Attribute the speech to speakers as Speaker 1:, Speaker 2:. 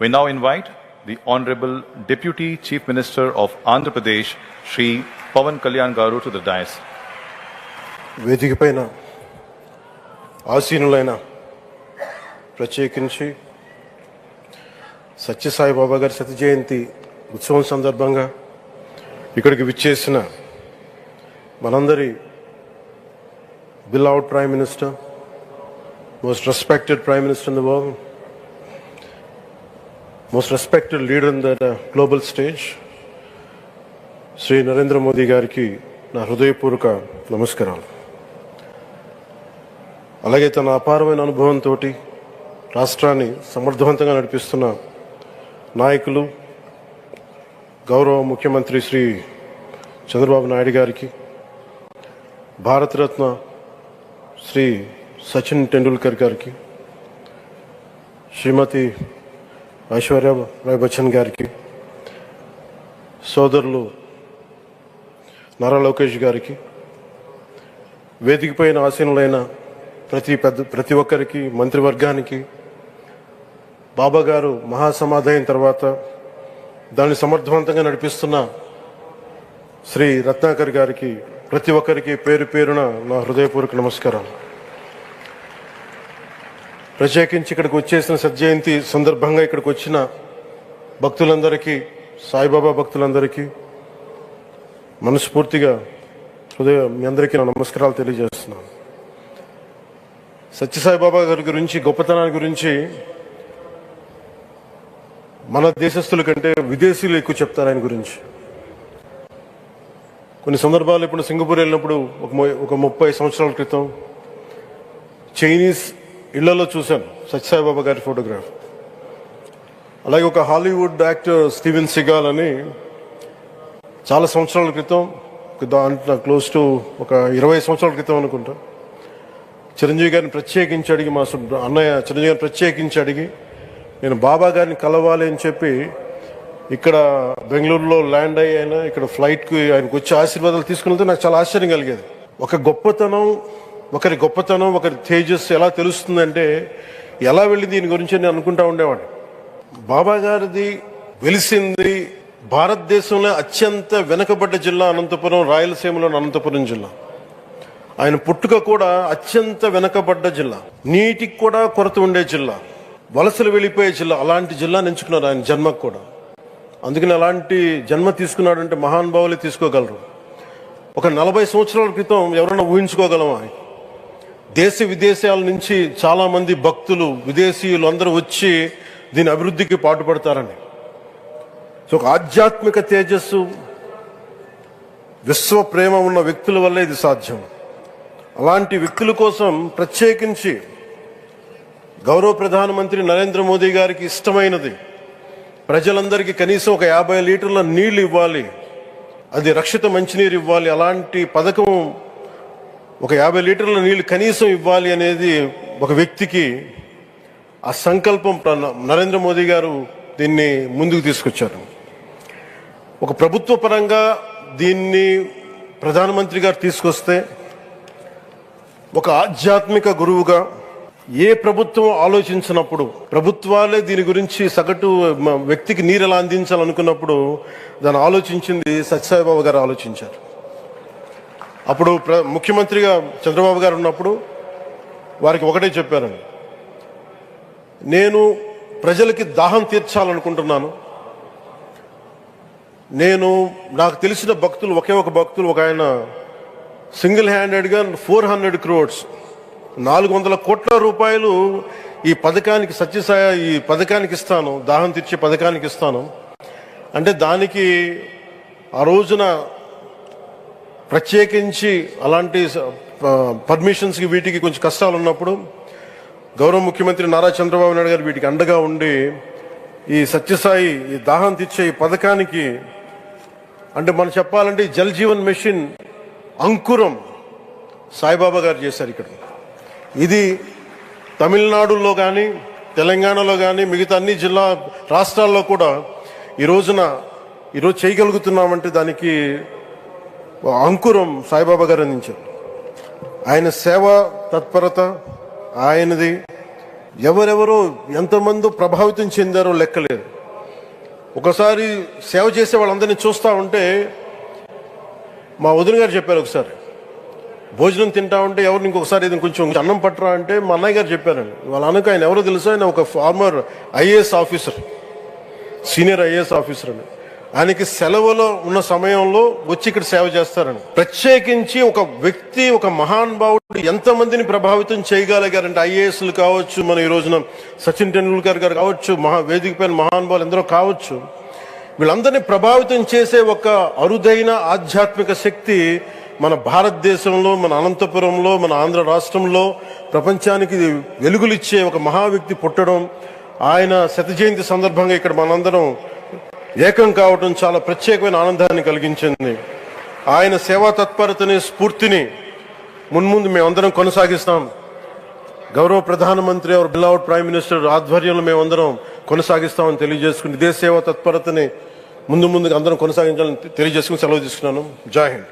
Speaker 1: We now invite the Honorable Deputy Chief Minister of Andhra Pradesh, Shri Pawan Kalyan Garu, to the dais.
Speaker 2: వేదిక పైన ఆసీనులైన ప్రత్యేకించి సత్యసాయిబాబా గారి శత జయంతి ఉత్సవం సందర్భంగా ఇక్కడికి విచ్చేసిన మనందరి beloved Prime Minister, most respected Prime Minister in the world, most respected leader in the global stage, Sri Narendra Modi గారికి నా హృదయపూర్వక నమస్కారాలు. అలాగే తన అపారమైన అనుభవంతో రాష్ట్రాన్ని సమర్థవంతంగా నడిపిస్తున్న నాయకులు గౌరవ ముఖ్యమంత్రి శ్రీ చంద్రబాబు నాయుడు గారికి, భారతరత్న శ్రీ సచిన్ టెండూల్కర్ గారికి, శ్రీమతి ఐశ్వర్య రాయ్ బచ్చన్ గారికి, సోదరులు నారా లోకేష్ గారికి, వేదిక పైన ఆసీనులైన ప్రతి ఒక్కరికి, మంత్రివర్గానికి, బాబా గారు మహాసమాధి అయిన తర్వాత దాన్ని సమర్థవంతంగా నడిపిస్తున్న శ్రీ రత్నాకర్ గారికి, ప్రతి ఒక్కరికి పేరు పేరున నా హృదయపూర్వక నమస్కారాలు. ప్రత్యేకించి ఇక్కడికి వచ్చేసిన సత్యజయంతి సందర్భంగా ఇక్కడికి వచ్చిన భక్తులందరికీ, సాయిబాబా భక్తులందరికీ మనస్ఫూర్తిగా మీ అందరికీ నా నమస్కారాలు తెలియజేస్తున్నాను. సత్యసాయిబాబా గారి గురించి, గొప్పతనాన్ని గురించి మన దేశస్తుల కంటే విదేశీయులు ఎక్కువ చెప్తారు ఆయన గురించి. కొన్ని సందర్భాలు ఇప్పుడు సింగపూర్ వెళ్ళినప్పుడు ఒక 30 సంవత్సరాల క్రితం చైనీస్ ఇళ్లలో చూశాను సత్యసాయిబాబా గారి ఫోటోగ్రాఫ్. అలాగే ఒక హాలీవుడ్ యాక్టర్ స్టీవెన్ సిగాల్ అని చాలా సంవత్సరాల క్రితం, క్లోజ్ టు ఒక 20 సంవత్సరాల క్రితం అనుకుంటా, చిరంజీవి గారిని ప్రత్యేకించి అడిగి, మా అన్నయ్య చిరంజీవి గారిని ప్రత్యేకించి అడిగి నేను బాబా గారిని కలవాలి అని చెప్పి ఇక్కడ బెంగళూరులో ల్యాండ్ అయినా ఇక్కడ ఫ్లైట్కి ఆయనకు వచ్చి ఆశీర్వాదాలు తీసుకుని నాకు చాలా ఆశ్చర్యం కలిగేది. ఒకరి గొప్పతనం, ఒకరి తేజస్సు ఎలా తెలుస్తుందంటే ఎలా వెళ్ళి దీని గురించి నేను అనుకుంటా ఉండేవాడిని. బాబా గారిది వెలిసింది భారతదేశంలో అత్యంత వెనుకబడ్డ జిల్లా అనంతపురం, రాయలసీమలోని అనంతపురం జిల్లా. ఆయన పుట్టుక కూడా అత్యంత వెనుకబడ్డ జిల్లా, నీటికి కూడా కొరత ఉండే జిల్లా, వలసలు వెళ్ళిపోయే జిల్లా. అలాంటి జిల్లాని ఎంచుకున్నారు ఆయన జన్మకు కూడా. అందుకని అలాంటి జన్మ తీసుకున్నాడంటే మహానుభావులే తీసుకోగలరు. ఒక 40 సంవత్సరాల క్రితం ఎవరైనా ఊహించుకోగలమా? దేశ విదేశాల నుంచి చాలామంది భక్తులు, విదేశీయులు అందరూ వచ్చి దీని అభివృద్ధికి పాటుపడతారని. సో ఒక ఆధ్యాత్మిక తేజస్సు, విశ్వ ప్రేమ ఉన్న వ్యక్తుల వల్లే ఇది సాధ్యం. అలాంటి వ్యక్తుల కోసం ప్రత్యేకించి గౌరవ ప్రధానమంత్రి నరేంద్ర మోదీ గారికి ఇష్టమైనది ప్రజలందరికీ కనీసం ఒక 50 లీటర్ల నీళ్లు ఇవ్వాలి, అది రక్షిత మంచినీరు ఇవ్వాలి. అలాంటి పథకం, ఒక 50 లీటర్ల నీళ్లు కనీసం ఇవ్వాలి అనేది ఒక వ్యక్తికి ఆ సంకల్పం నరేంద్ర మోదీ గారు దీన్ని ముందుకు తీసుకొచ్చారు. ఒక ప్రభుత్వ పరంగా దీన్ని ప్రధానమంత్రి గారు తీసుకొస్తే, ఒక ఆధ్యాత్మిక గురువుగా ఏ ప్రభుత్వం ఆలోచించినప్పుడు, ప్రభుత్వాలే దీని గురించి సగటు వ్యక్తికి నీరు ఎలా అందించాలనుకున్నప్పుడు దాన్ని ఆలోచించింది సత్యసాయిబాబా గారు ఆలోచించారు. అప్పుడు ముఖ్యమంత్రిగా చంద్రబాబు గారు ఉన్నప్పుడు వారికి ఒకటే చెప్పారండి, నేను ప్రజలకి దాహం తీర్చాలనుకుంటున్నాను. నాకు తెలిసిన భక్తులు, ఒక భక్తులు, ఒక ఆయన సింగిల్ హ్యాండెడ్గా 400 crores 400 కోట్ల రూపాయలు ఈ పథకానికి, ఈ పథకానికి ఇస్తాను, దాహం తీర్చే పథకానికి ఇస్తాను అంటే, దానికి ఆ రోజున ప్రత్యేకించి అలాంటి పర్మిషన్స్కి వీటికి కొంచెం కష్టాలు ఉన్నప్పుడు గౌరవ ముఖ్యమంత్రి నారా చంద్రబాబు నాయుడు గారు వీటికి అండగా ఉండి ఈ సత్యసాయి, ఈ దాహం తీర్చే ఈ పథకానికి, అంటే మనం చెప్పాలంటే జల్ జీవన్ మిషన్ అంకురం సాయిబాబా గారు చేశారు ఇక్కడ. ఇది తమిళనాడులో కానీ, తెలంగాణలో కానీ, మిగతా అన్ని రాష్ట్రాల్లో కూడా ఈరోజు చేయగలుగుతున్నామంటే దానికి అంకురం సాయిబాబా గారు అందించారు. ఆయన సేవ తత్పరత ఆయనది, ఎవరెవరో ఎంతమంది ప్రభావితం చెందారో లెక్కలేదు. ఒకసారి సేవ చేసే వాళ్ళందరినీ చూస్తూ ఉంటే మా వదిన గారు చెప్పారు, ఒకసారి భోజనం తింటా ఉంటే ఎవరిని ఇంకొకసారి ఇది కొంచెం అన్నం పట్టరా అంటే మా అన్నయ్య గారు చెప్పారండి. వాళ్ళ అన్నకు ఆయన ఎవరో తెలుసు, ఆయన ఒక farmer IAS officer, senior IAS officer అని. ఆయనకి సెలవులో ఉన్న సమయంలో వచ్చి ఇక్కడ సేవ చేస్తారని. ప్రత్యేకించి ఒక వ్యక్తి, ఒక మహానుభావుడు ఎంతమందిని ప్రభావితం చేయగలిగారంటే, ఐఏఎస్లు కావచ్చు, మన ఈ రోజున సచిన్ టెండూల్కర్ గారు కావచ్చు, వేదిక పైన మహానుభావులు ఎందరో కావచ్చు, వీళ్ళందరినీ ప్రభావితం చేసే ఒక అరుదైన ఆధ్యాత్మిక శక్తి మన భారతదేశంలో, మన అనంతపురంలో, మన ఆంధ్ర రాష్ట్రంలో ప్రపంచానికి వెలుగులిచ్చే ఒక మహా వ్యక్తి పుట్టడం, ఆయన శత జయంతి సందర్భంగా ఇక్కడ మనందరం ఏకం కావడం చాలా ప్రత్యేకమైన ఆనందాన్ని కలిగించింది. ఆయన సేవా తత్పరతని, స్ఫూర్తిని మున్ముందు మేమందరం కొనసాగిస్తాం. గౌరవ ప్రధానమంత్రి అవర్ బిలౌడ్ ప్రైమ్ మినిస్టర్ ఆధ్వర్యంలో మేమందరం కొనసాగిస్తామని తెలియజేసుకుని, ఇదే సేవా తత్పరతని ముందు ముందుకు అందరం కొనసాగించాలని తెలియజేసుకుని సెలవు తీసుకున్నాను. జై హింద్.